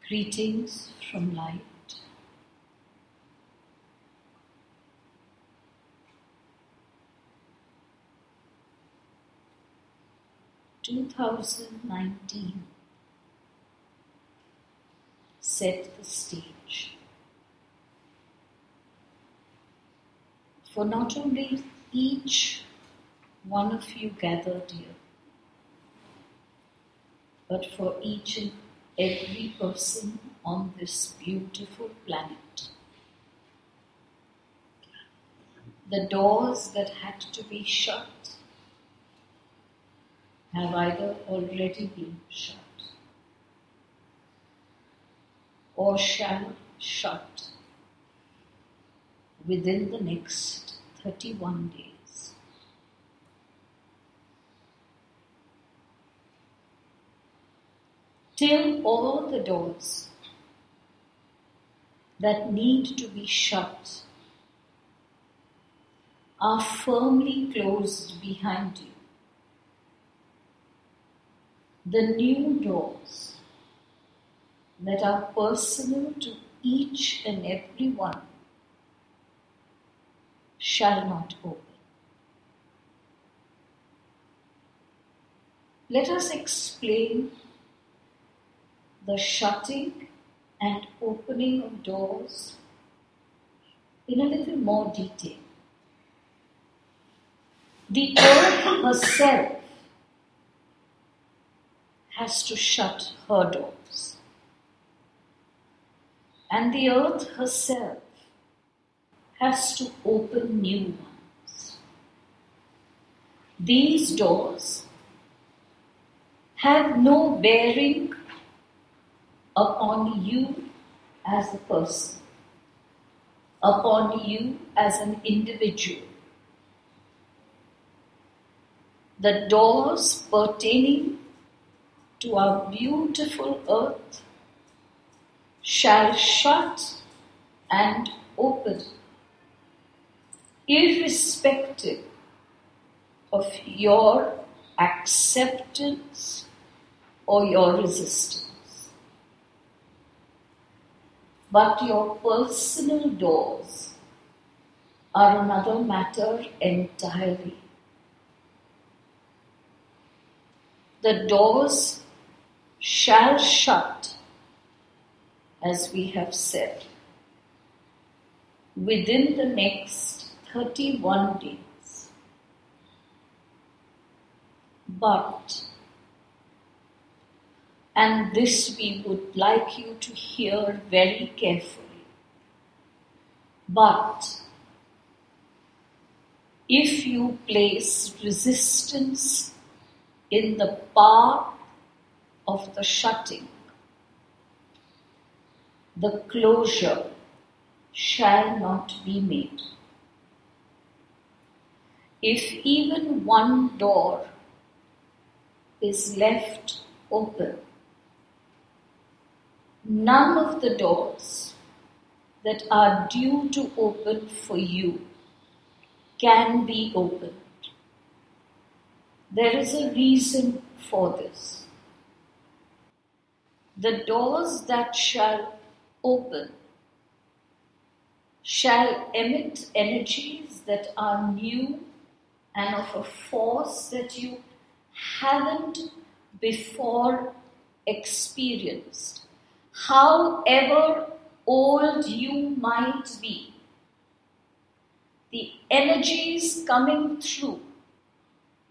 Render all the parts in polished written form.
Greetings from light. "2019 set the stage for not only each one of you gathered here, but for each and every person on this beautiful planet. The doors that had to be shut have either already been shut or shall shut within the next 31 days. Till all the doors that need to be shut are firmly closed behind you, the new doors that are personal to each and every one shall not open. Let us explain the shutting and opening of doors in a little more detail. The earth herself has to shut her doors, and the earth herself has to open new ones. These doors have no bearing upon you as a person, upon you as an individual. The doors pertaining to our beautiful earth shall shut and open, irrespective of your acceptance or your resistance. But your personal doors are another matter entirely. The doors shall shut, as we have said, within the next 31 days. But, and this we would like you to hear very carefully, but if you place resistance in the path of the shutting, the closure shall not be made. If even one door is left open, none of the doors that are due to open for you can be opened. There is a reason for this. The doors that shall open shall emit energies that are new and of a force that you haven't before experienced. However old you might be, the energies coming through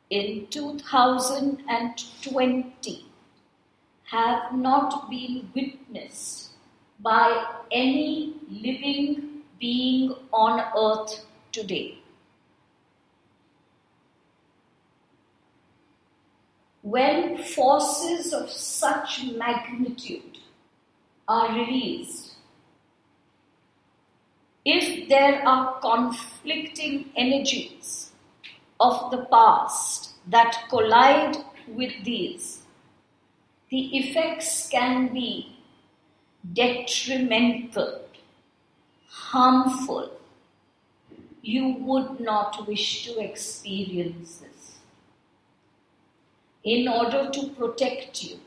in 2020 have not been witnessed by any living being on earth today. When forces of such magnitude are released, if there are conflicting energies of the past that collide with these, the effects can be detrimental, harmful. You would not wish to experience this. In order to protect you,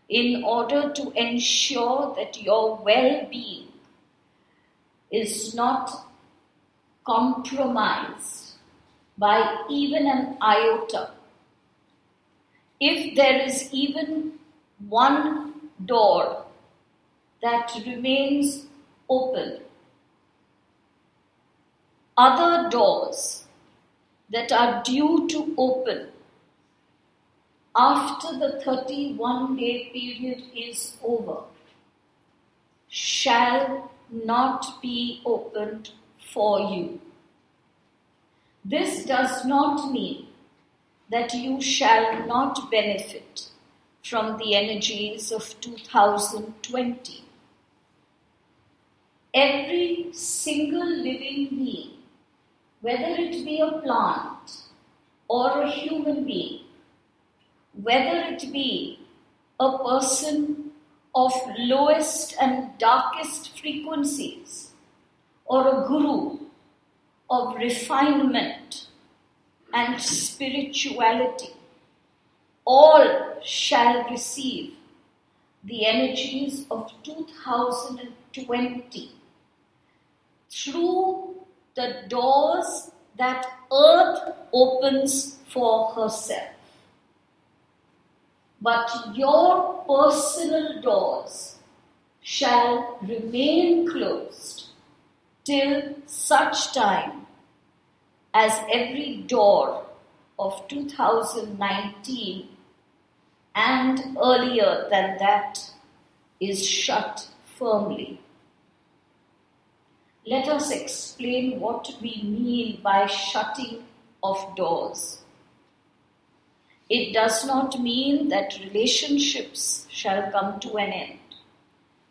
in order to ensure that your well-being is not compromised by even an iota. If there is even one door that remains open, other doors that are due to open after the 31-day period is over shall not be opened for you. This does not mean that you shall not benefit from the energies of 2020. Every single living being, whether it be a plant or a human being, whether it be a person of lowest and darkest frequencies, or a guru of refinement and spirituality, all shall receive the energies of 2020 through the doors that Earth opens for herself. But your personal doors shall remain closed till such time as every door of 2019 and earlier than that is shut firmly. Let us explain what we mean by shutting of doors. It does not mean that relationships shall come to an end.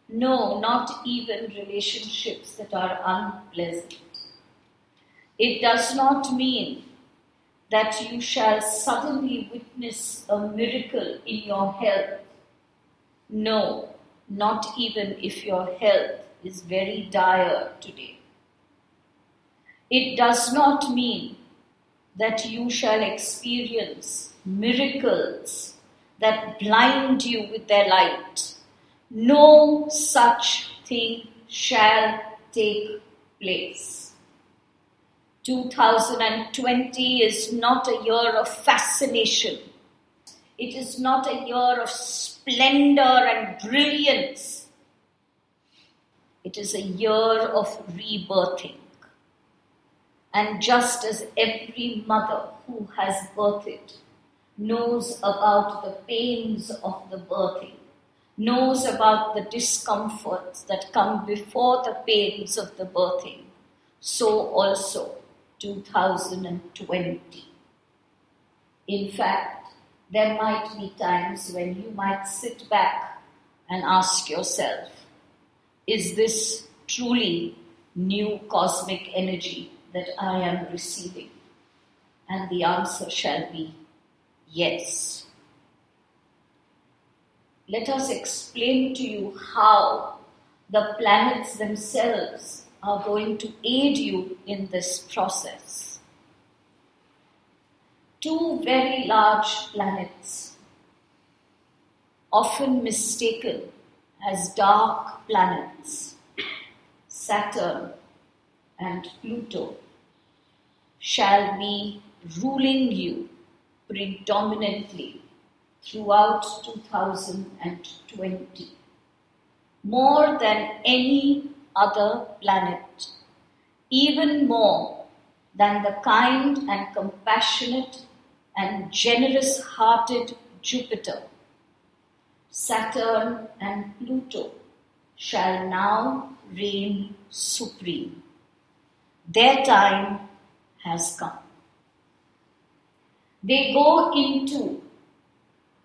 No, not even relationships that are unpleasant. It does not mean that you shall suddenly witness a miracle in your health. No, not even if your health is very dire today. It does not mean that you shall experience miracles that blind you with their light. No such thing shall take place. 2020 is not a year of fascination. It is not a year of splendor and brilliance. It is a year of rebirthing. And just as every mother who has birthed knows about the pains of the birthing, knows about the discomforts that come before the pains of the birthing, so also 2020. In fact, there might be times when you might sit back and ask yourself, is this truly new cosmic energy that I am receiving? And the answer shall be yes. Let us explain to you how the planets themselves are going to aid you in this process. Two very large planets, often mistaken as dark planets, Saturn and Pluto, shall be ruling you predominantly throughout 2020, more than any other planet, even more than the kind and compassionate and generous-hearted Jupiter. Saturn and Pluto shall now reign supreme. Their time has come. They go into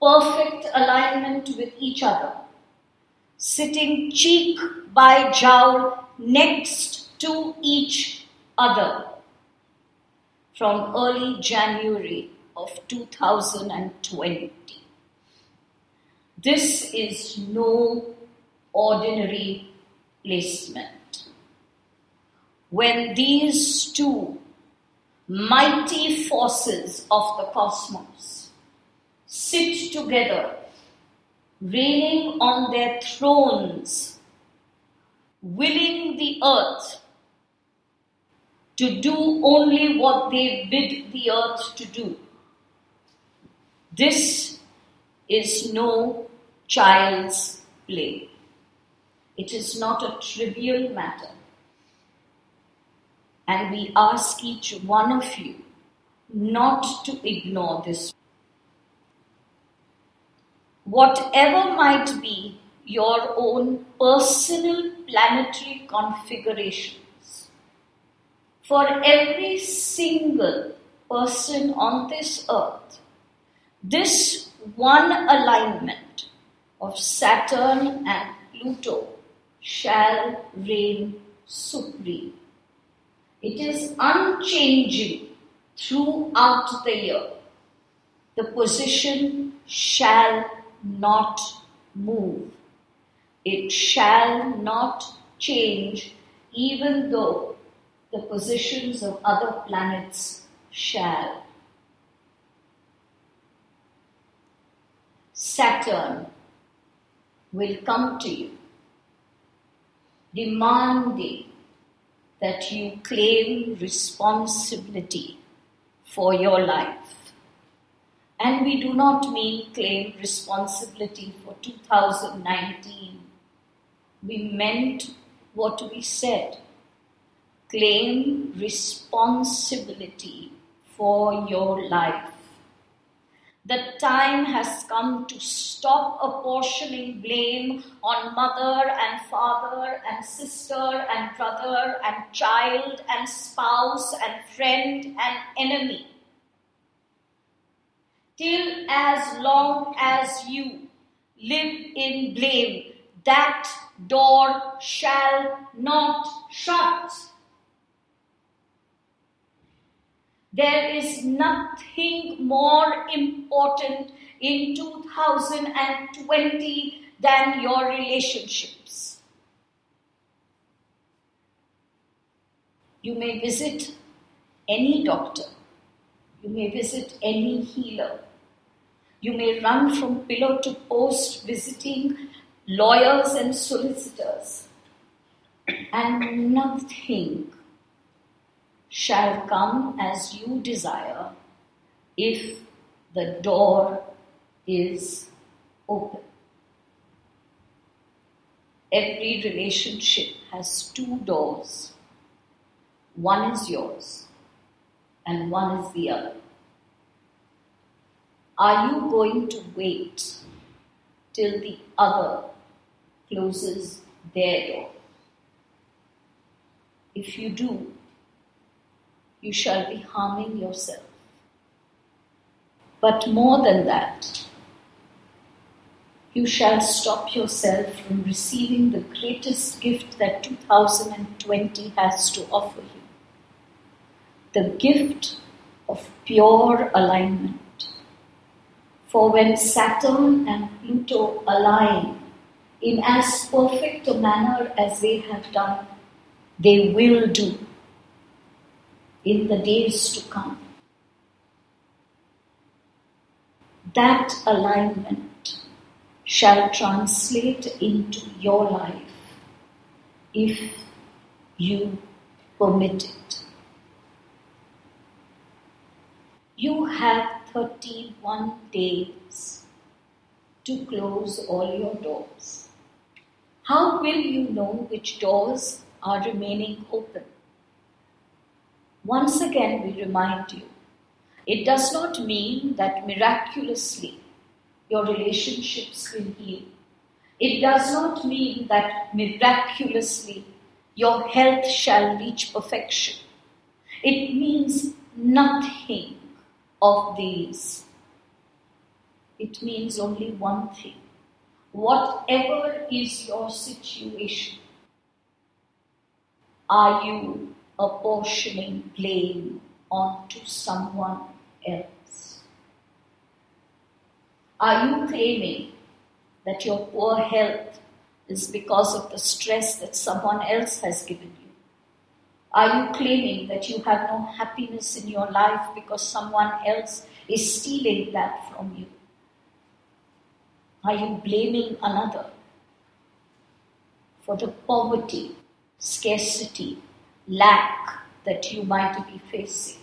perfect alignment with each other, sitting cheek by jowl next to each other from early January of 2020. This is no ordinary placement. When these two mighty forces of the cosmos sit together reigning on their thrones, willing the earth to do only what they bid the earth to do. This is no child's play. It is not a trivial matter. And we ask each one of you not to ignore this. Whatever might be your own personal planetary configurations, for every single person on this earth, this one alignment of Saturn and Pluto shall reign supreme. It is unchanging throughout the year. The position shall not move. It shall not change, even though the positions of other planets shall. Saturn will come to you, demanding that you claim responsibility for your life. And we do not mean claim responsibility for 2019. We meant what we said. Claim responsibility for your life. The time has come to stop apportioning blame on mother and father and sister and brother and child and spouse and friend and enemy. Till as long as you live in blame, that door shall not shut. There is nothing more important in 2020 than your relationships. You may visit any doctor. You may visit any healer. You may run from pillar to post visiting lawyers and solicitors. And nothing shall come as you desire if the door is open. Every relationship has two doors. One is yours and one is the other. Are you going to wait till the other closes their door? If you do, you shall be harming yourself. But more than that, you shall stop yourself from receiving the greatest gift that 2020 has to offer you. The gift of pure alignment. For when Saturn and Pluto align in as perfect a manner as they have done, they will do in the days to come. That alignment shall translate into your life if you permit it. You have 31 days to close all your doors. How will you know which doors are remaining open? Once again, we remind you, it does not mean that miraculously your relationships will heal. It does not mean that miraculously your health shall reach perfection. It means nothing of these. It means only one thing. Whatever is your situation, are you apportioning blame onto someone else? Are you claiming that your poor health is because of the stress that someone else has given you? Are you claiming that you have no happiness in your life because someone else is stealing that from you? Are you blaming another for the poverty, scarcity, lack that you might be facing?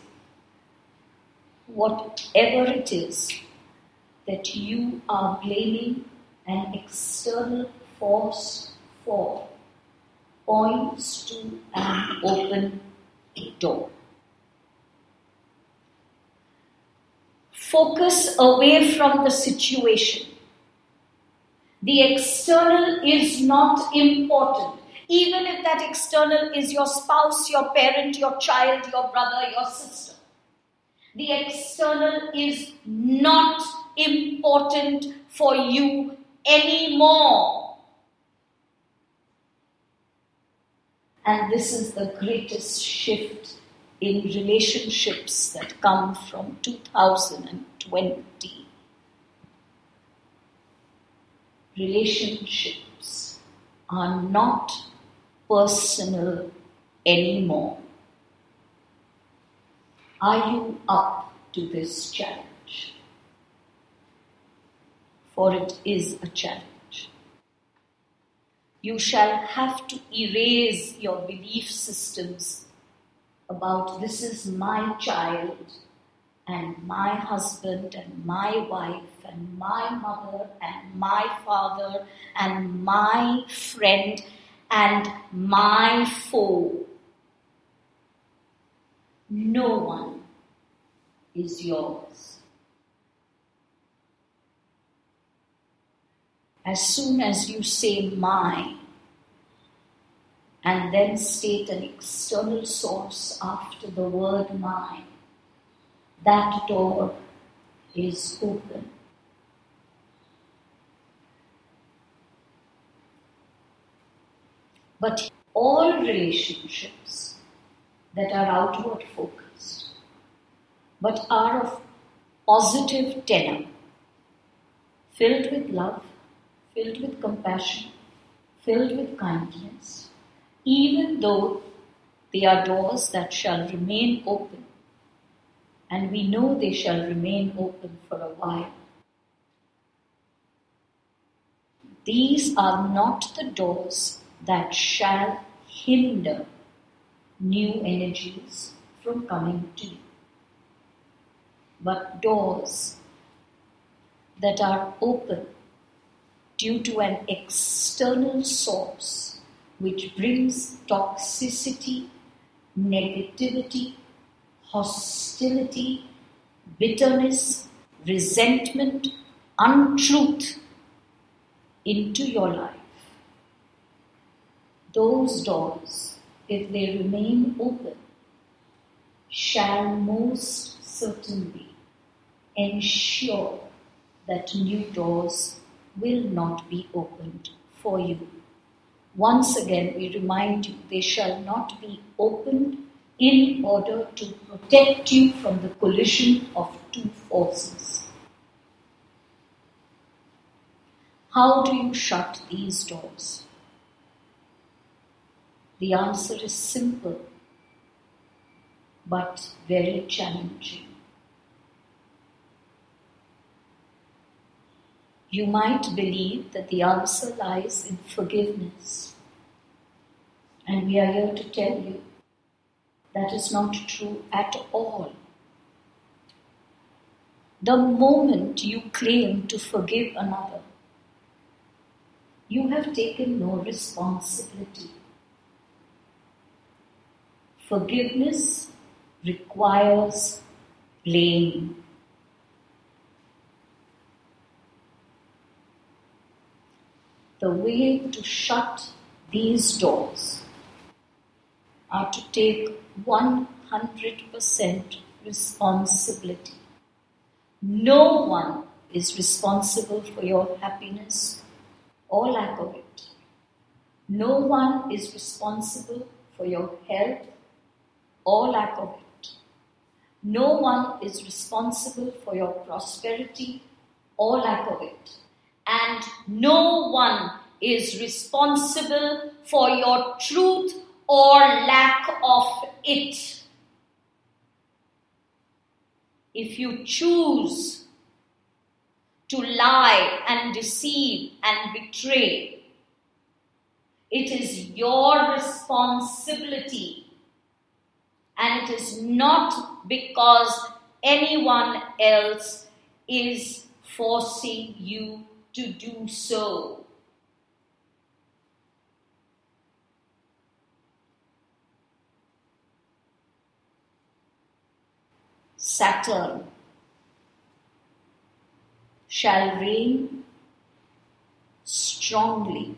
Whatever it is that you are blaming an external force for points to an open door. Focus away from the situation. The external is not important. Even if that external is your spouse, your parent, your child, your brother, your sister. The external is not important for you anymore. And this is the greatest shift in relationships that come from 2020. Relationships are not personal anymore. Are you up to this challenge? For it is a challenge. You shall have to erase your belief systems about this is my child and my husband and my wife and my mother and my father and my friend and my foe. No one is yours. As soon as you say my and then state an external source after the word my, that door is open. But all relationships that are outward focused, but are of positive tenor, filled with love, filled with compassion, filled with kindness, even though they are doors that shall remain open, and we know they shall remain open for a while. These are not the doors that shall hinder new energies from coming to you, but doors that are open due to an external source which brings toxicity, negativity, hostility, bitterness, resentment, untruth into your life. Those doors, if they remain open, shall most certainly ensure that new doors will not be opened for you. Once again, we remind you, they shall not be opened in order to protect you from the collision of two forces. How do you shut these doors? The answer is simple, but very challenging. You might believe that the answer lies in forgiveness. And we are here to tell you that is not true at all. The moment you claim to forgive another, you have taken no responsibility. Forgiveness requires blame. The way to shut these doors are to take 100% responsibility. No one is responsible for your happiness or lack of it. No one is responsible for your health or lack of it. No one is responsible for your prosperity or lack of it. And no one is responsible for your truth or lack of it. If you choose to lie and deceive and betray. It is your responsibility, and it is not because anyone else is forcing you to do so. Saturn shall reign strongly,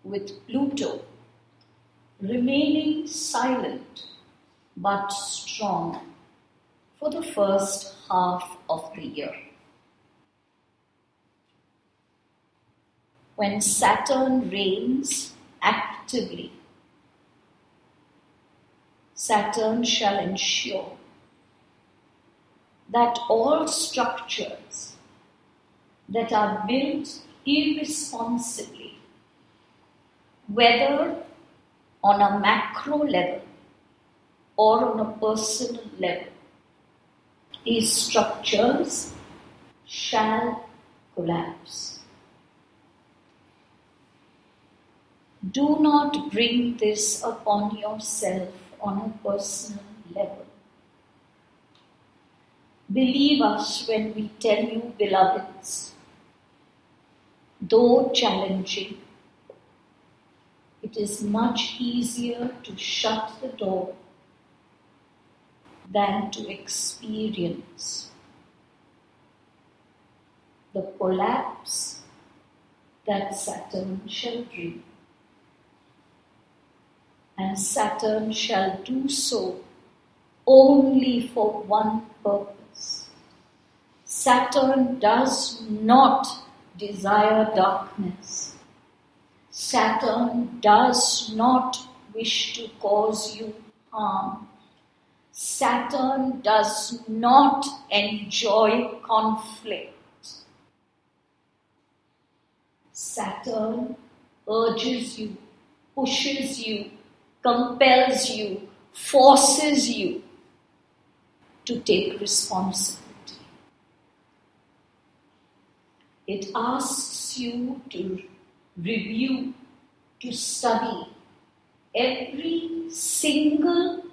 with Pluto remaining silent but strong for the first half of the year. When Saturn reigns actively, Saturn shall ensure that all structures that are built irresponsibly, whether on a macro level or on a personal level, these structures shall collapse. Do not bring this upon yourself on a personal level. Believe us when we tell you, beloveds, though challenging, it is much easier to shut the door than to experience the collapse that Saturn shall bring. And Saturn shall do so only for one purpose. Saturn does not desire darkness. Saturn does not wish to cause you harm. Saturn does not enjoy conflict. Saturn urges you, pushes you, compels you, forces you to take responsibility. It asks you to review, to study every single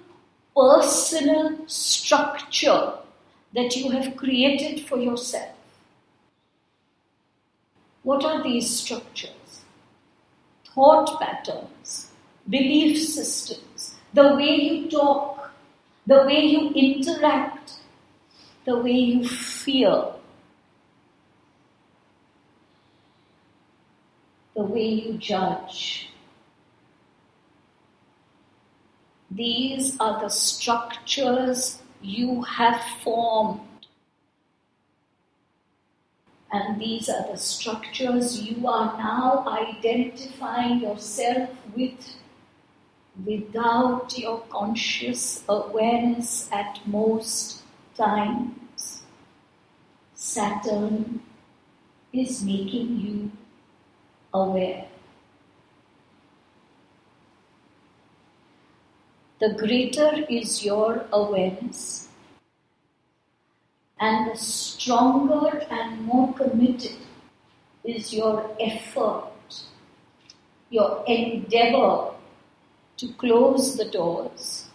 personal structure that you have created for yourself. What are these structures? Thought patterns, belief systems, the way you talk, the way you interact, the way you fear, the way you judge. These are the structures you have formed. And these are the structures you are now identifying yourself with without your conscious awareness at most times. Saturn is making you aware. The greater is your awareness, and the stronger and more committed is your effort, your endeavor to close the doors,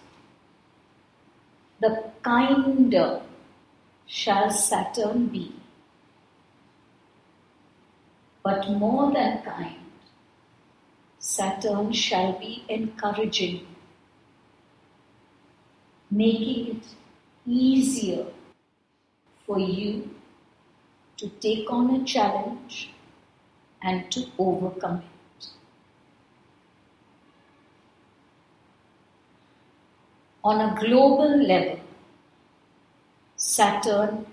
the kinder shall Saturn be. But more than kind, Saturn shall be encouraging, making it easier for you to take on a challenge and to overcome it. On a global level, Saturn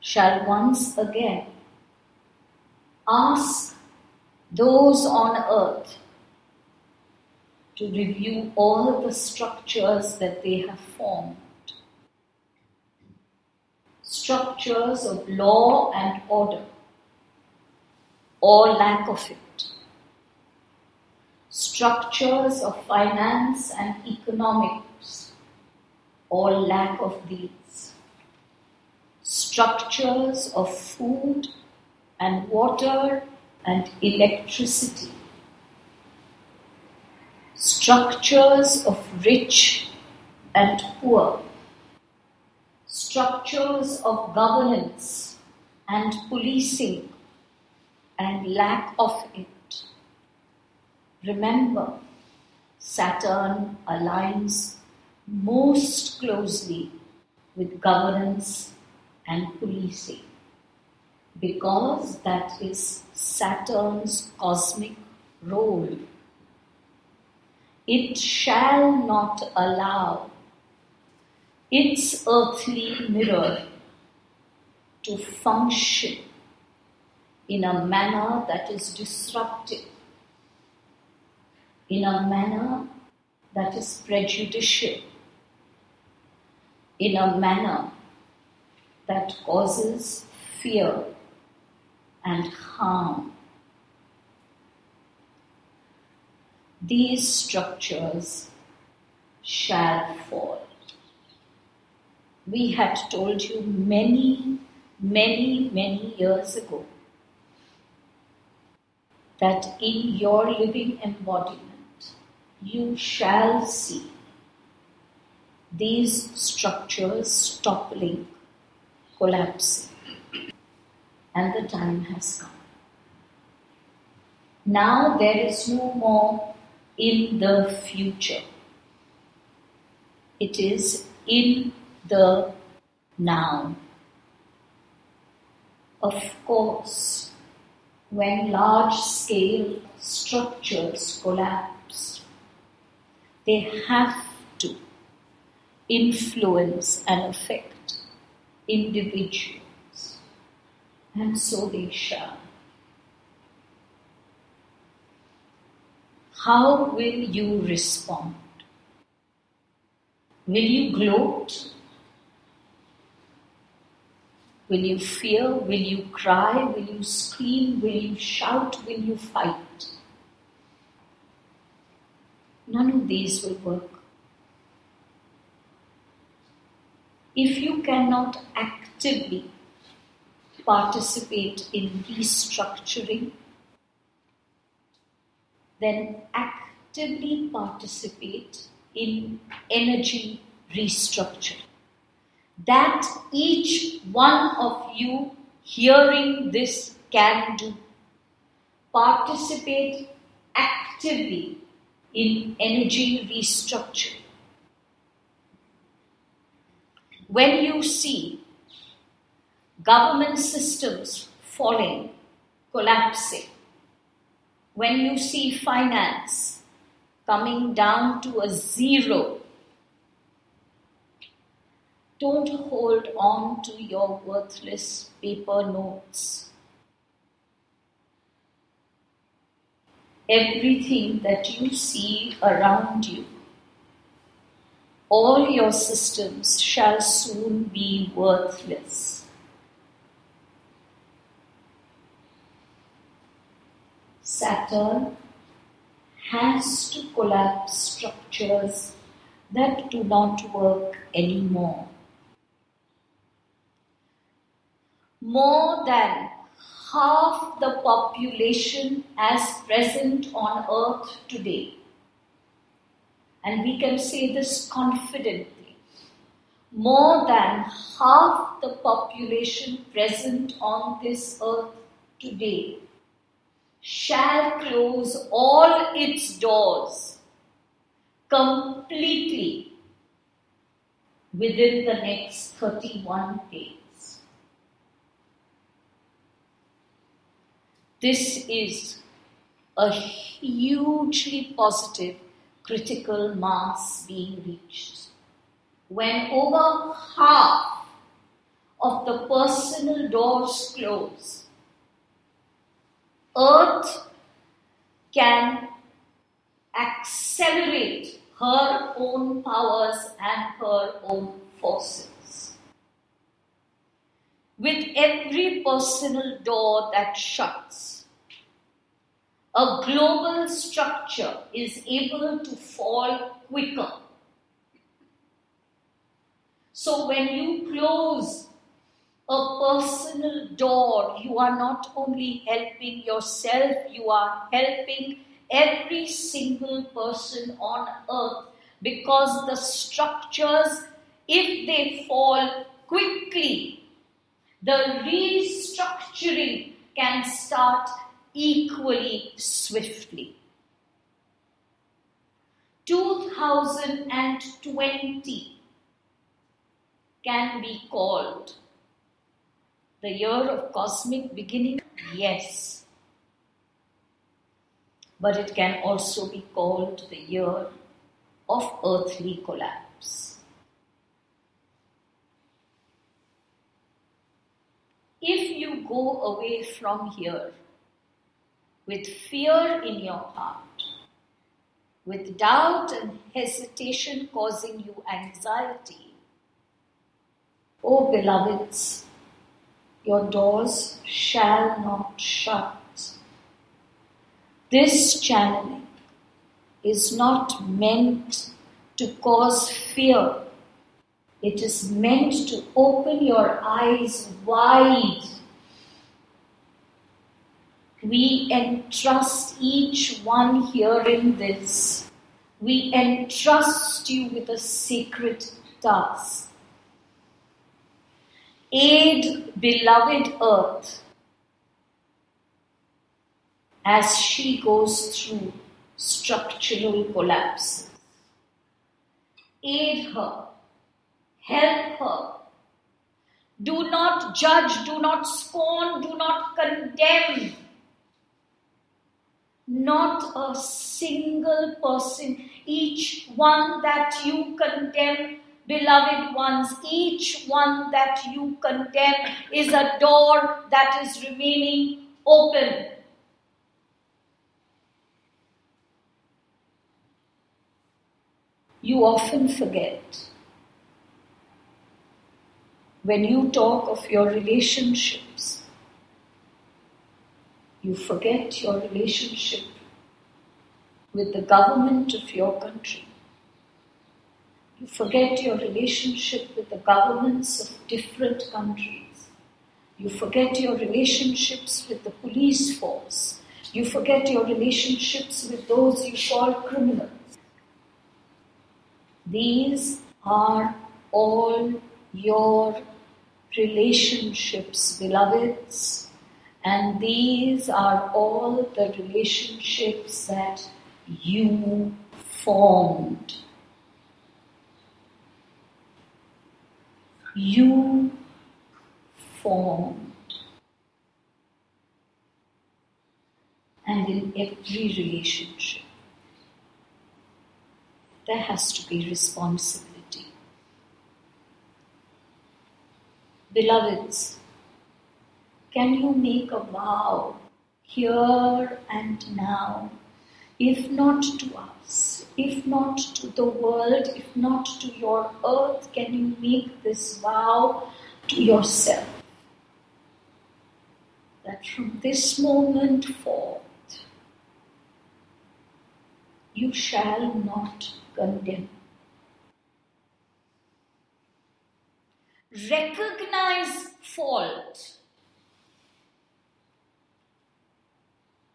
shall once again ask those on earth to review all the structures that they have formed. Structures of law and order, or lack of it. Structures of finance and economics, or lack of these. structures of food and water and electricity, structures of rich and poor, structures of governance and policing and lack of it. Remember, Saturn aligns most closely with governance and policing because that is Saturn's cosmic role. It shall not allow its earthly mirror to function in a manner that is disruptive, in a manner that is prejudicial, in a manner that causes fear and harm. These structures shall fall. We had told you many years ago that in your living embodiment you shall see these structures toppling, collapsing, and the time has come. Now there is no more in the future. It is in the now. Of course, when large-scale structures collapse, they have to influence and affect individuals, and so they shall. How will you respond? Will you gloat? Will you fear? Will you cry? Will you scream? Will you shout? Will you fight? None of these will work. If you cannot actively participate in restructuring, then actively participate in energy restructuring. That each one of you hearing this can do. Participate actively in energy restructuring. When you see government systems falling, collapsing, when you see finance coming down to a zero, don't hold on to your worthless paper notes. Everything that you see around you, all your systems shall soon be worthless. Saturn has to collapse structures that do not work anymore. More than half the population as present on earth today, and we can say this confidently, more than half the population present on this earth today shall close all its doors completely within the next 31 days. This is a hugely positive critical mass being reached. When over half of the personal doors close, Earth can accelerate her own powers and her own forces. With every personal door that shuts, a global structure is able to fall quicker. So when you close a personal door. You are not only helping yourself, you are helping every single person on earth, because the structures, if they fall quickly, the restructuring can start equally swiftly. 2020 can be called the year of cosmic beginning, yes. But it can also be called the year of earthly collapse. If you go away from here with fear in your heart, with doubt and hesitation causing you anxiety, oh beloveds, your doors shall not shut. This channeling is not meant to cause fear. It is meant to open your eyes wide. We entrust each one hearing this. We entrust you with a sacred task. Aid beloved Earth as she goes through structural collapses. Aid her. Help her. Do not judge, do not scorn, do not condemn. Not a single person, each one that you condemn, beloved ones, each one that you condemn is a door that is remaining open. You often forget. When you talk of your relationships, you forget your relationship with the government of your country. You forget your relationship with the governments of different countries. You forget your relationships with the police force. You forget your relationships with those you call criminals. These are all your relationships, beloveds, and these are all the relationships that you formed. You formed. And in every relationship, there has to be responsibility. Beloveds, can you make a vow here and now, if not to us, if not to the world, if not to your earth, can you make this vow to yourself? That from this moment forth, you shall not condemn. Recognize fault.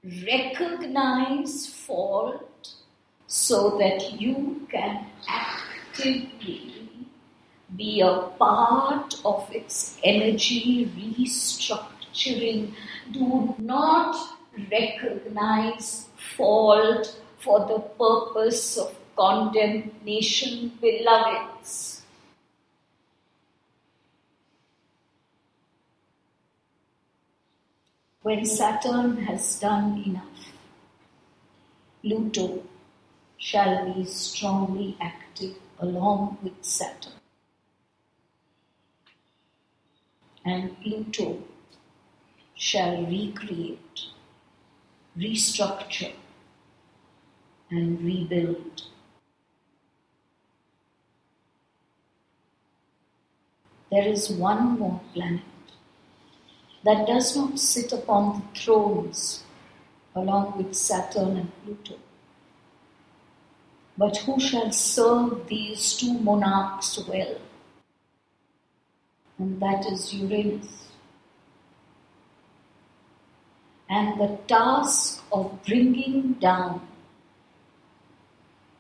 Recognize fault so that you can actively be a part of its energy restructuring. Do not recognize fault for the purpose of condemnation, beloveds. When Saturn has done enough, Pluto shall be strongly active along with Saturn. And Pluto shall recreate, restructure, and rebuild. There is one more planet that does not sit upon the thrones along with Saturn and Pluto, but who shall serve these two monarchs well. and that is Uranus. And the task of bringing down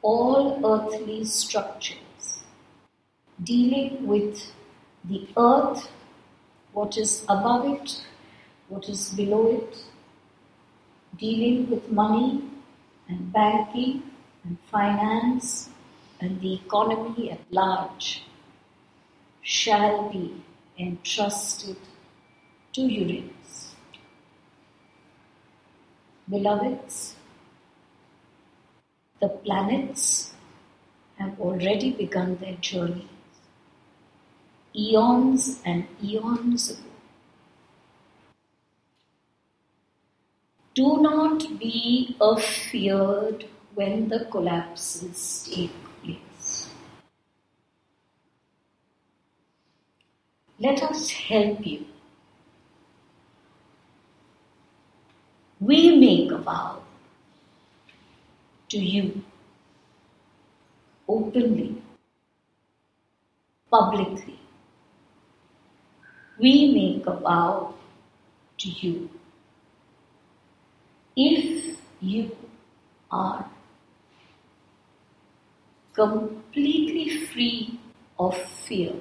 all earthly structures, dealing with the earth, what is above it, what is below it, dealing with money and banking and finance and the economy at large, shall be entrusted to Uranus. Beloveds, the planets have already begun their journey, eons and eons ago. Do not be afeared when the collapses take place. Let us help you. We make a vow to you openly, publicly. We make a vow to you. If you are completely free of fear,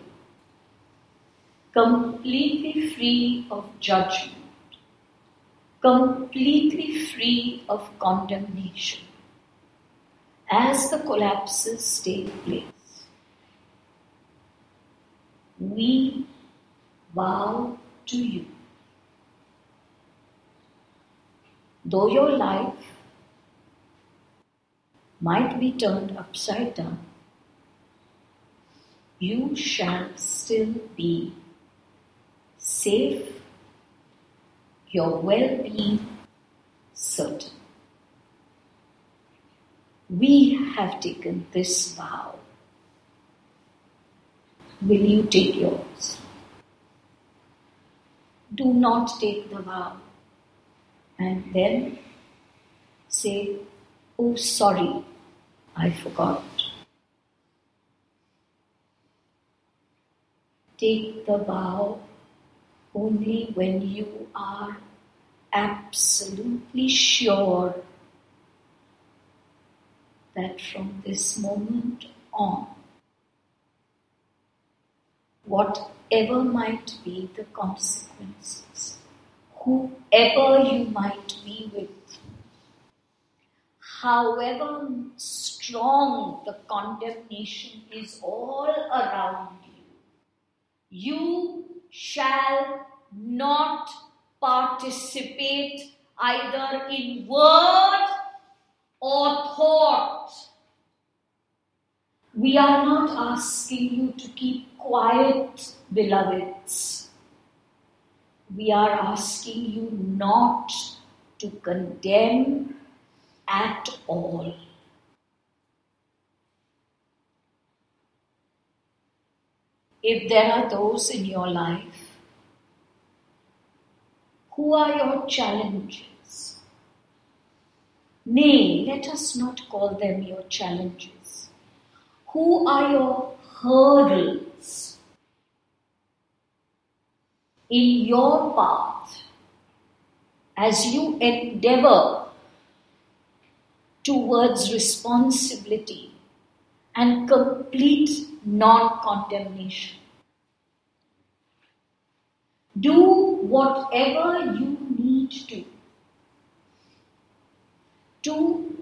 completely free of judgment, completely free of condemnation, as the collapses take place, we vow to you. Though your life might be turned upside down, you shall still be safe, your well-being certain. We have taken this vow. Will you take yours? Do not take the vow and then say, "Oh, sorry, I forgot." Take the vow only when you are absolutely sure that from this moment on, whatever might be the consequences, whoever you might be with, however strong the condemnation is all around you, you shall not participate either in word or thought. We are not asking you to keep quiet, beloveds. We are asking you not to condemn at all. If there are those in your life who are your challenges, nay, let us not call them your challenges. Who are your hurdles in your path as you endeavor towards responsibility and complete non-condemnation? Do whatever you need to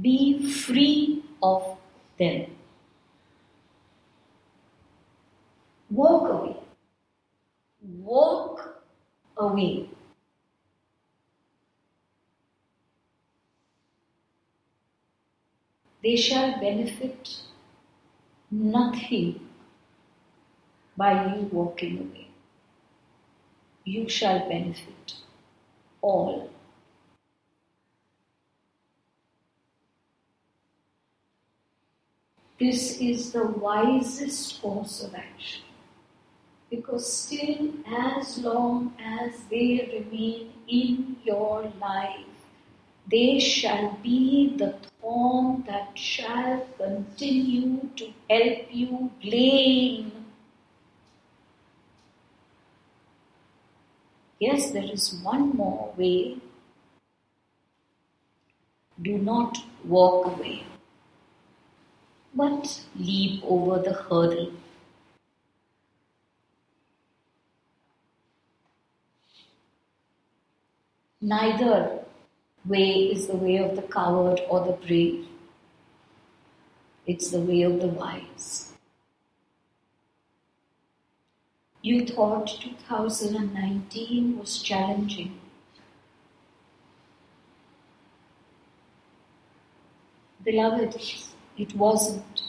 be free of them. Walk away. Walk away. They shall benefit nothing by you walking away. You shall benefit all. This is the wisest course of action, because still as long as they remain in your life, they shall be the thorn that shall continue to help you blame Yes, there is one more way. Do not walk away, but leap over the hurdle. Neither way is the way of the coward or the brave. It's the way of the wise. You thought 2019 was challenging. Beloved, it wasn't.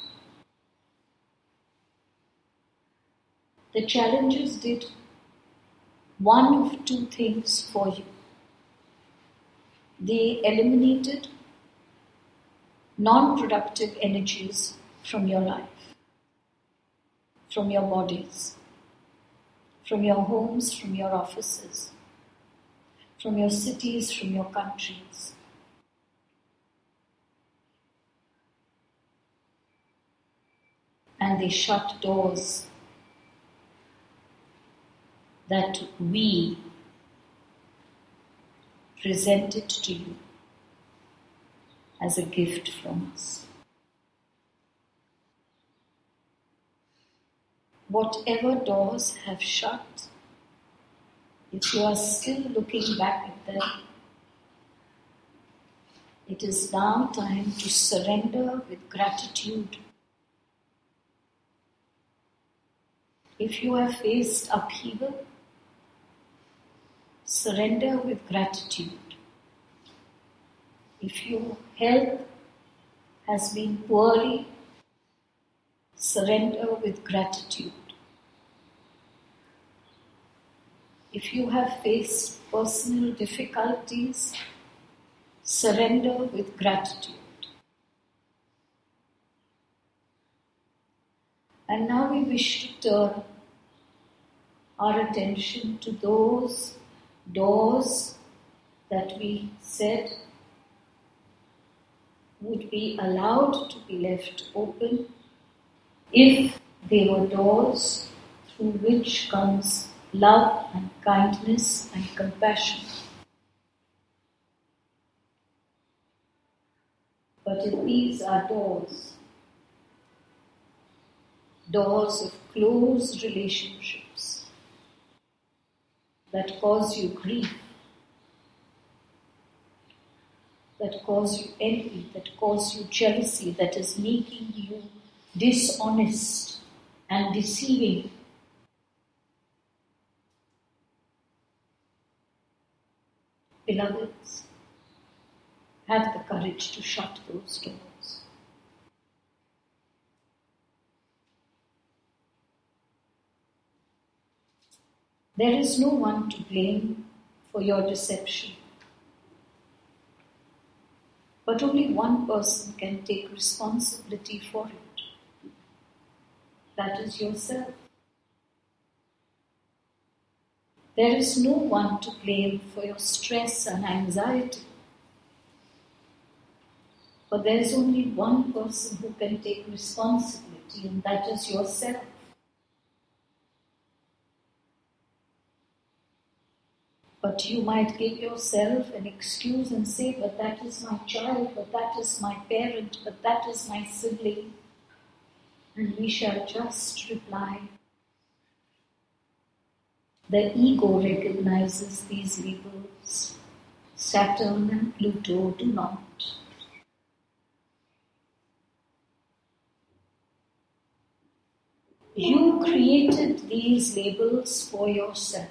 The challenges did one of two things for you. They eliminated non-productive energies from your life, from your bodies, from your homes, from your offices, from your cities, from your countries. And they shut doors that we presented to you as a gift from us. Whatever doors have shut, if you are still looking back at them, it is now time to surrender with gratitude. If you have faced upheaval, surrender with gratitude. If your health has been poorly, surrender with gratitude. If you have faced personal difficulties, surrender with gratitude. And now we wish to turn our attention to those doors that we said would be allowed to be left open if they were doors through which comes love and kindness and compassion. But if these are doors of close relationships that cause you grief, that cause you envy, that cause you jealousy, that is making you dishonest and deceiving. Beloveds, have the courage to shut those doors. There is no one to blame for your deception. But only one person can take responsibility for it. That is yourself. There is no one to blame for your stress and anxiety. But there is only one person who can take responsibility, and that is yourself. But you might give yourself an excuse and say, but that is my child, but that is my parent, but that is my sibling. And we shall just reply, the ego recognizes these labels. Saturn and Pluto do not. You created these labels for yourself.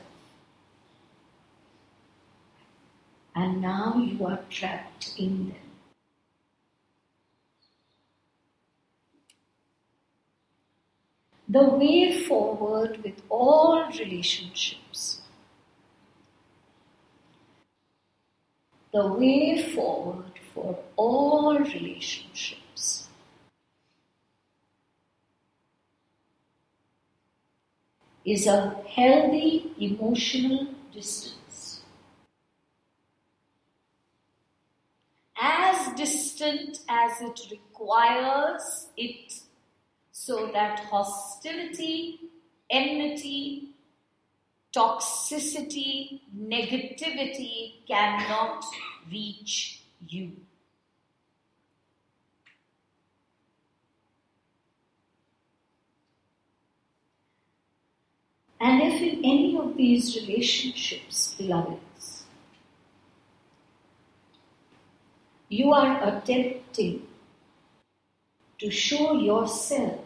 And now you are trapped in them. The way forward with all relationships, the way forward for all relationships is a healthy emotional distance. As distant as it requires it, so that hostility, enmity, toxicity, negativity cannot reach you. And if in any of these relationships, beloveds, you are attempting to show yourself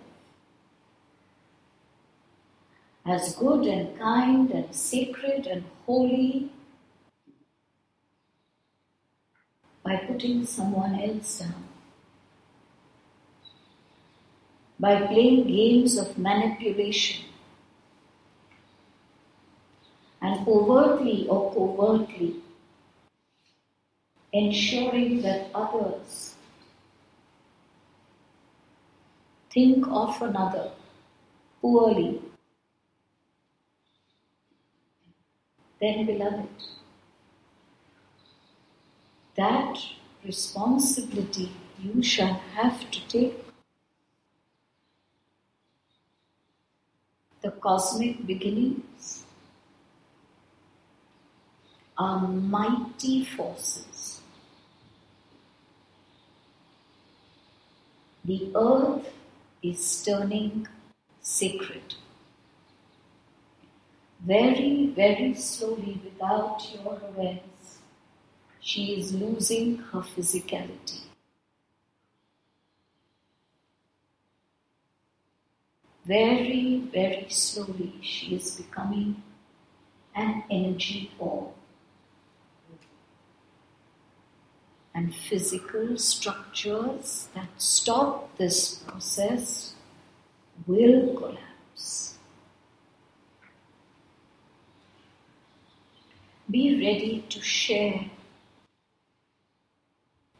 as good and kind and sacred and holy by putting someone else down, by playing games of manipulation, and overtly or covertly ensuring that others think of another poorly, then, beloved, that responsibility you shall have to take. The cosmic beginnings are mighty forces. The earth is turning sacred. Very, very slowly, without your awareness, she is losing her physicality. Very, very slowly, she is becoming an energy ball. And physical structures that stop this process will collapse. Be ready to share.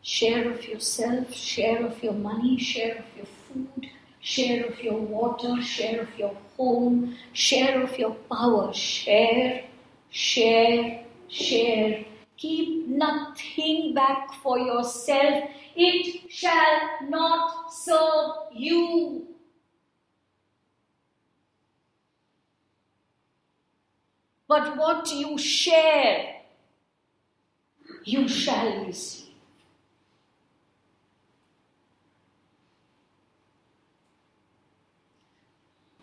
Share of yourself, share of your money, share of your food, share of your water, share of your home, share of your power. Share, share, share. Keep nothing back for yourself. It shall not serve you. But what you share, you shall receive.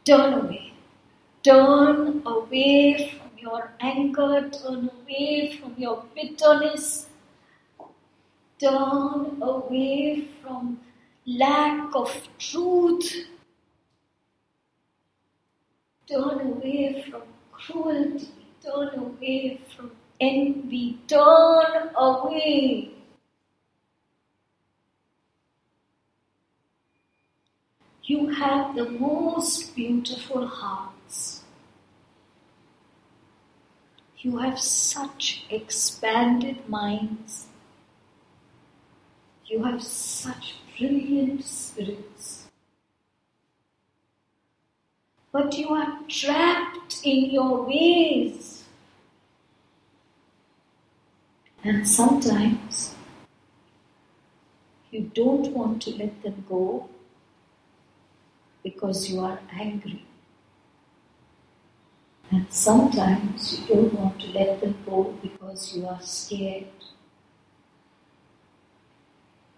Turn away. Turn away from your anger. Turn away from your bitterness. Turn away from lack of truth. Turn away from cruelty. Turn away from envy. Turn away. You have the most beautiful hearts. You have such expanded minds. You have such brilliant spirits. But you are trapped in your ways. And sometimes you don't want to let them go because you are angry. And sometimes you don't want to let them go because you are scared.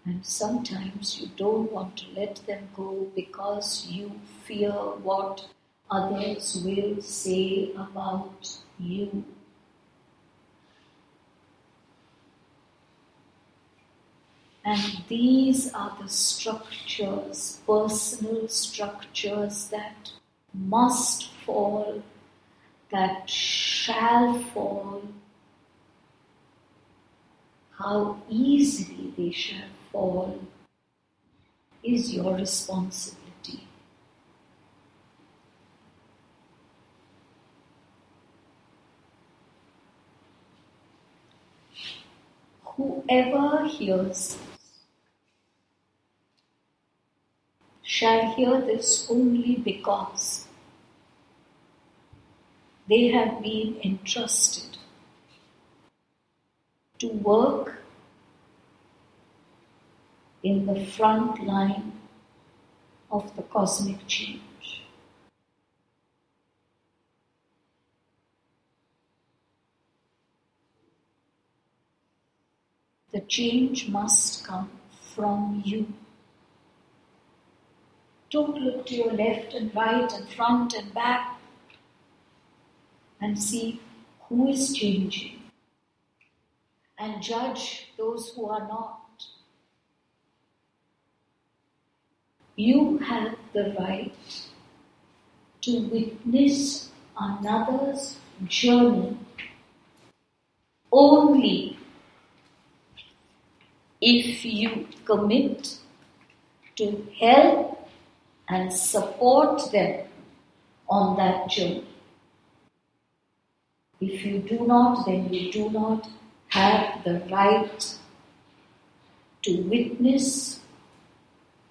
And sometimes you don't want to let them go because you fear what others will say about you. And these are the structures, personal structures that must fall, that shall fall. How easily they shall fall is your responsibility. Whoever hears shall hear this only because they have been entrusted to work in the front line of the cosmic change. The change must come from you. Don't look to your left and right and front and back and see who is changing and judge those who are not. You have the right to witness another's journey only if you commit to help and support them on that journey. If you do not, then you do not have the right to witness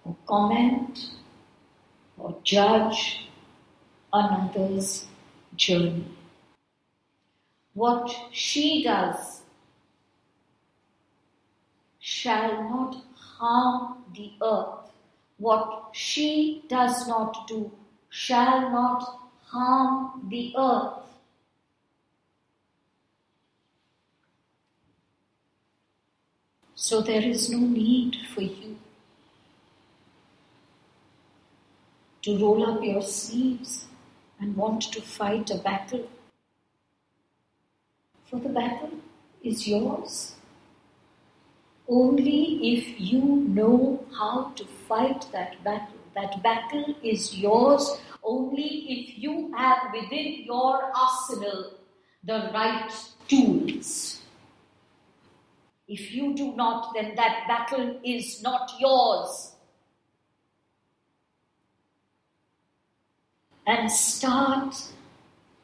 or comment or judge another's journey. What she does shall not harm the earth. What she does not do shall not harm the earth. So there is no need for you to roll up your sleeves and want to fight a battle. For the battle is yours. Only if you know how to fight that battle. That battle is yours only if you have within your arsenal the right tools. If you do not, then that battle is not yours. And start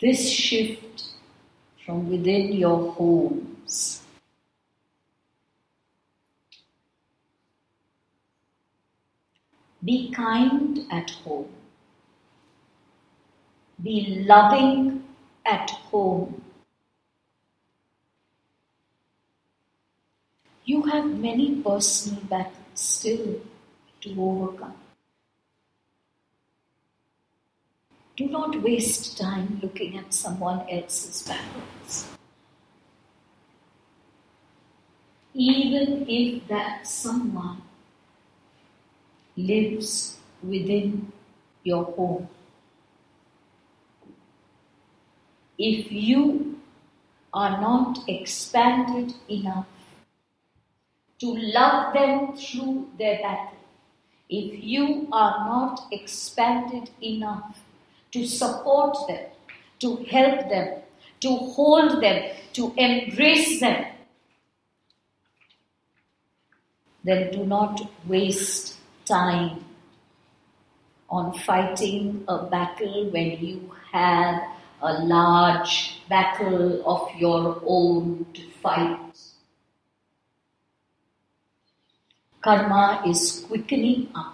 this shift from within your homes. Be kind at home. Be loving at home. You have many personal battles still to overcome. Do not waste time looking at someone else's battles. Even if that someone lives within your home. If you are not expanded enough to love them through their battle, if you are not expanded enough to support them, to help them, to hold them, to embrace them, then do not waste time on fighting a battle when you have a large battle of your own to fight. Karma is quickening up.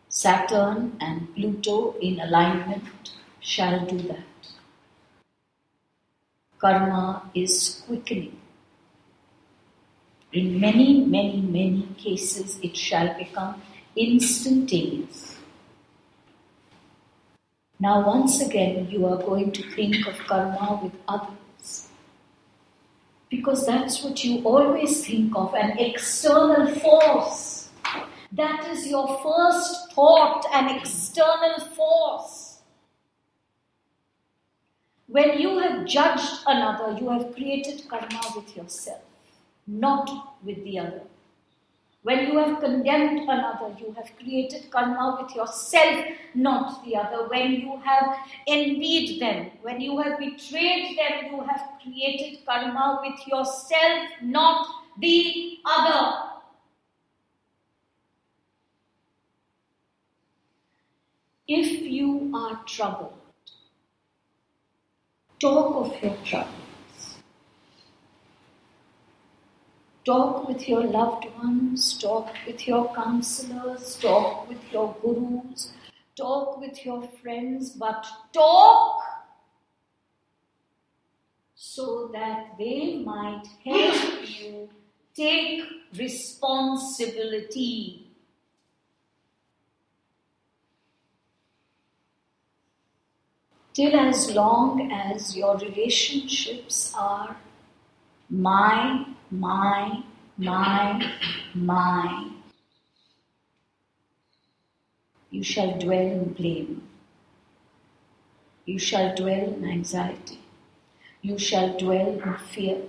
Saturn and Pluto in alignment shall do that. Karma is quickening. In many, many, many cases, it shall become instantaneous. Now, once again, you are going to think of karma with others. Because that's what you always think of, an external force. That is your first thought, an external force. When you have judged another, you have created karma with yourself, not with the other. When you have condemned another, you have created karma with yourself, not the other. When you have envied them, when you have betrayed them, you have created karma with yourself, not the other. If you are troubled, talk of your troubles. Talk with your loved ones, talk with your counselors, talk with your gurus, talk with your friends, but talk so that they might help you take responsibility. Till as long as your relationships are My. You shall dwell in blame. You shall dwell in anxiety. You shall dwell in fear.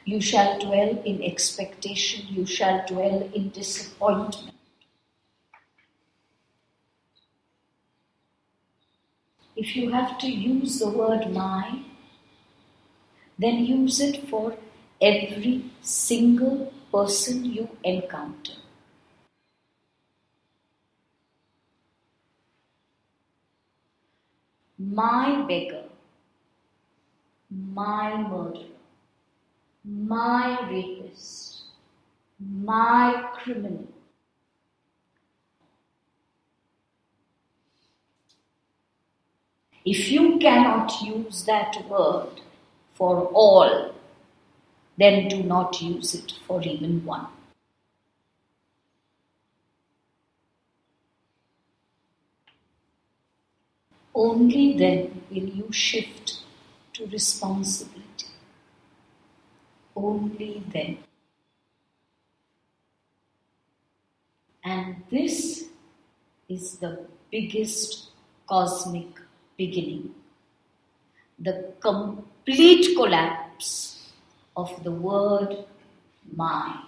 You shall dwell in expectation. You shall dwell in disappointment. If you have to use the word my, then use it for every single person you encounter. My beggar, my murderer, my rapist, my criminal. If you cannot use that word for all, then do not use it for even one. Only then will you shift to responsibility. Only then. And this is the biggest cosmic beginning. The complete collapse of the word my.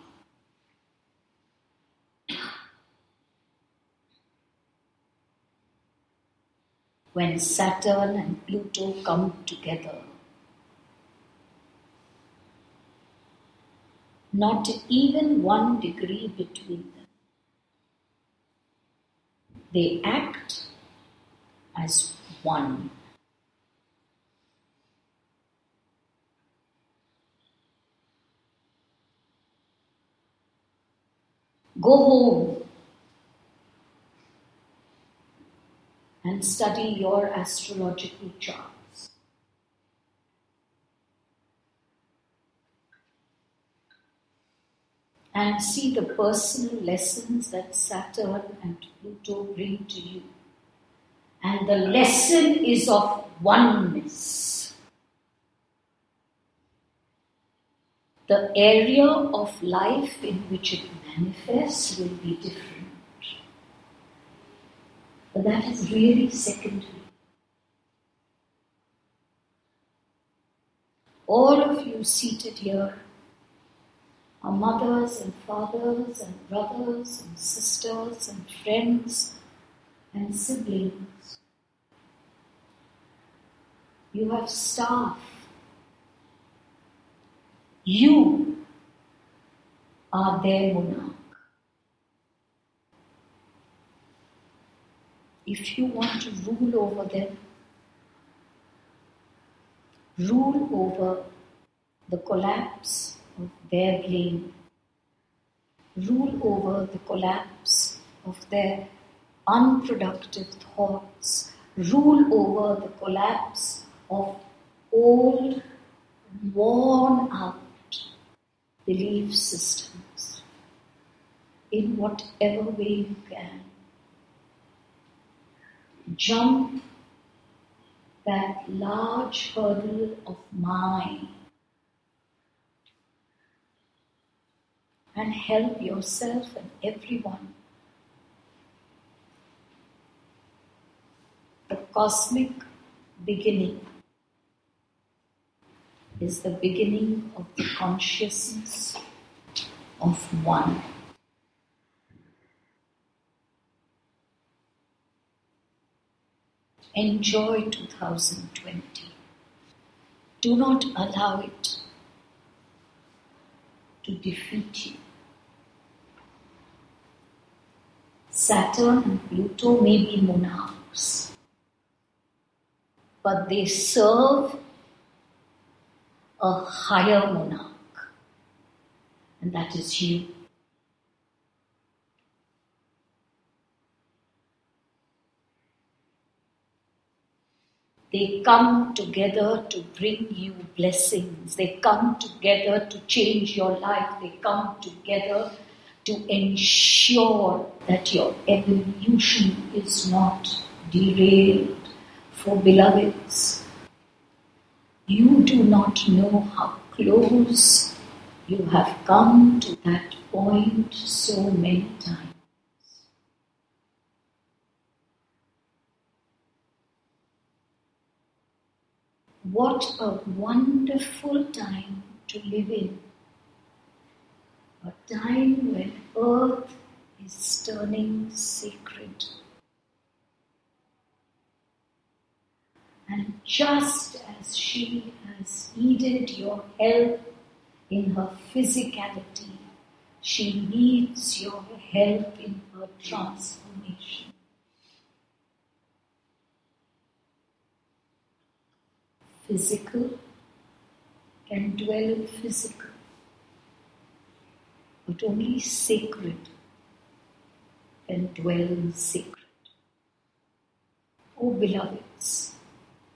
When Saturn and Pluto come together, not even 1 degree between them, they act as one. Go home and study your astrological charts. And see the personal lessons that Saturn and Pluto bring to you. And the lesson is of oneness. The area of life in which it manifests will be different. But that is really secondary. All of you seated here are mothers and fathers and brothers and sisters and friends and siblings. You have staff. You are their monarch. If you want to rule over them, rule over the collapse of their blame. Rule over the collapse of their unproductive thoughts. Rule over the collapse of old, worn out belief systems in whatever way you can. Jump that large hurdle of mind and help yourself and everyone. The cosmic beginning is the beginning of the consciousness of one. Enjoy 2020. Do not allow it to defeat you. Saturn and Pluto may be monarchs, but they serve a higher monarch, and that is you. They come together to bring you blessings. They come together to change your life. They come together to ensure that your evolution is not derailed. For beloveds, you do not know how close. You have come to that point so many times. What a wonderful time to live in. A time when Earth is turning sacred. And just as she has needed your help in her physicality, she needs your help in her transformation. Physical can dwell in physical, but only sacred can dwell in sacred. Oh beloveds,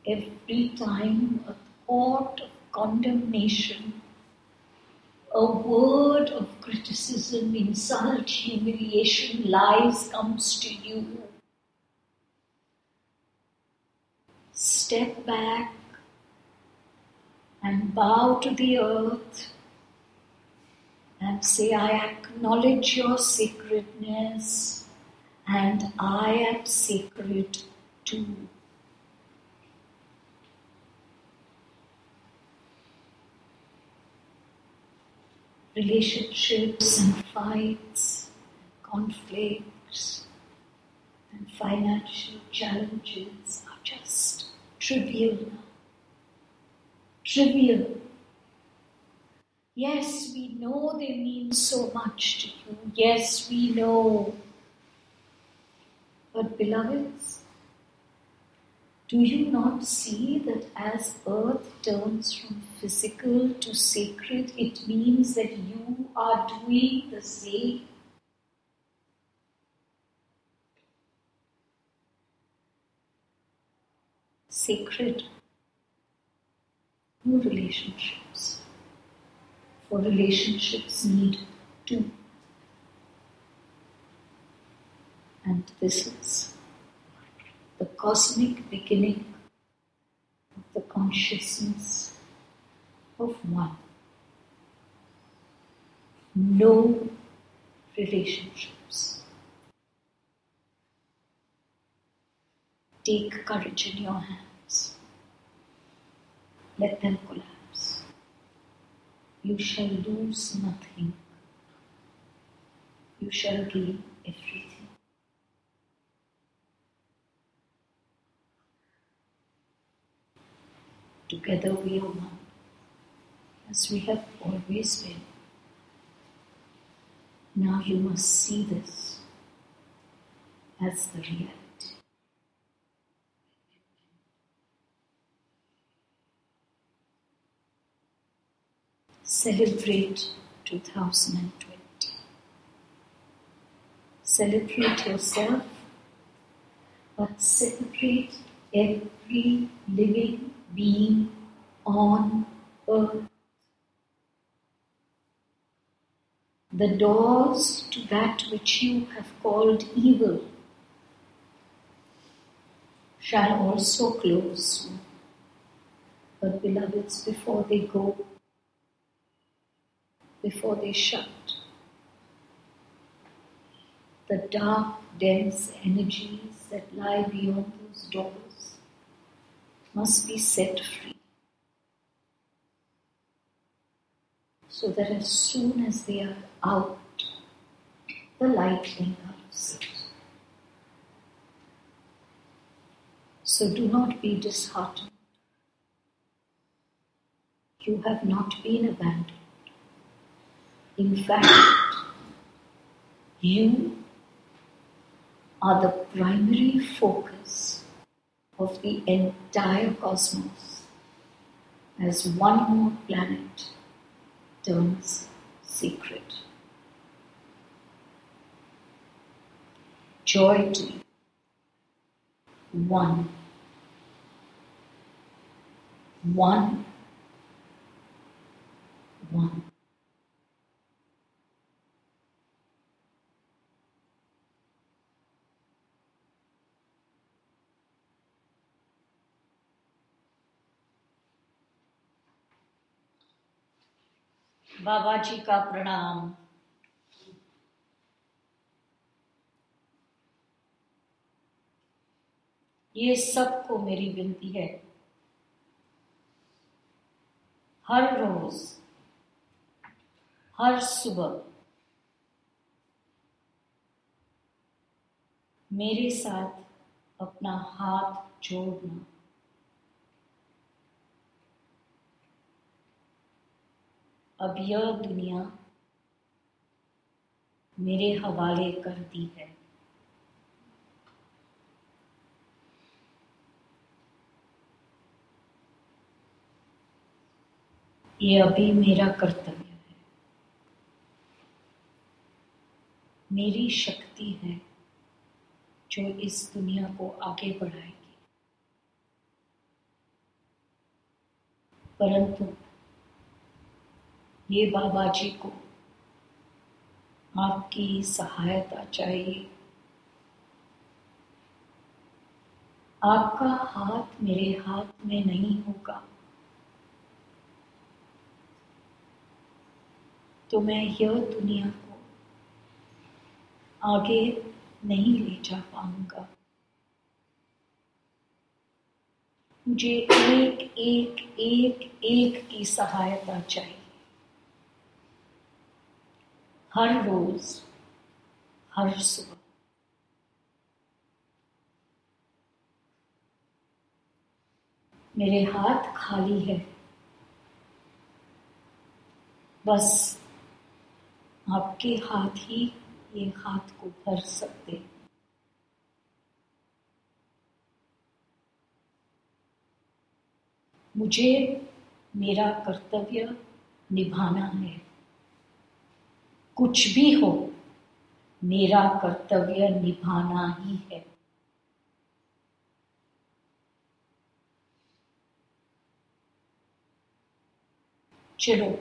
every time a thought of condemnation, a word of criticism, insult, humiliation, lies comes to you, step back and bow to the earth and say, I acknowledge your sacredness and I am sacred too. Relationships and fights, conflicts and financial challenges are just trivial now. Trivial. Yes, we know they mean so much to you. Yes, we know. But beloveds, do you not see that as earth turns from physical to sacred, it means that you are doing the same? Sacred. No relationships. For relationships need two. And this is the cosmic beginning of the consciousness of one. No relationships. Take courage in your hands. Let them collapse. You shall lose nothing. You shall gain everything. Together we are one, as we have always been. Now you must see this as the reality. Celebrate 2020. Celebrate yourself, but celebrate every living being on earth. The doors to that which you have called evil shall also close soon. But beloveds, before they go, before they shut, the dark, dense energies that lie beyond those doors must be set free. So that as soon as they are out, the light engulfs it. So do not be disheartened. You have not been abandoned. In fact, you are the primary focus of the entire cosmos as one more planet turns sacred. Joy to you. One. One. One. बाबा जी का प्रणाम। ये सबको मेरी विनती है, हर रोज हर सुबह मेरे साथ अपना हाथ जोड़ना। अब यह दुनिया मेरे हवाले कर दी है। ये अभी मेरा कर्तव्य है, मेरी शक्ति है जो इस दुनिया को आगे बढ़ाएगी। परंतु ये बाबा जी को आपकी सहायता चाहिए। आपका हाथ मेरे हाथ में नहीं होगा तो मैं यह दुनिया को आगे नहीं ले जा पाऊंगा। मुझे एक एक एक एक की सहायता चाहिए, हर रोज हर सुबह। मेरे हाथ खाली है, बस आपके हाथ ही ये हाथ को भर सकते। मुझे मेरा कर्तव्य निभाना है। कुछ भी हो, मेरा कर्तव्य निभाना ही है। चलो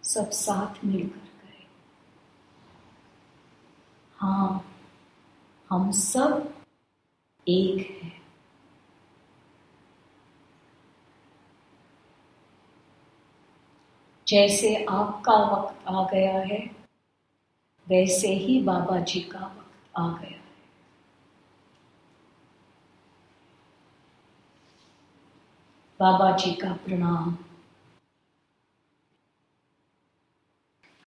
सब साथ मिलकर करें। हाँ, हम सब एक हैं। जैसे आपका वक्त आ गया है, वैसे ही बाबा जी का वक्त आ गया है। बाबा जी का प्रणाम।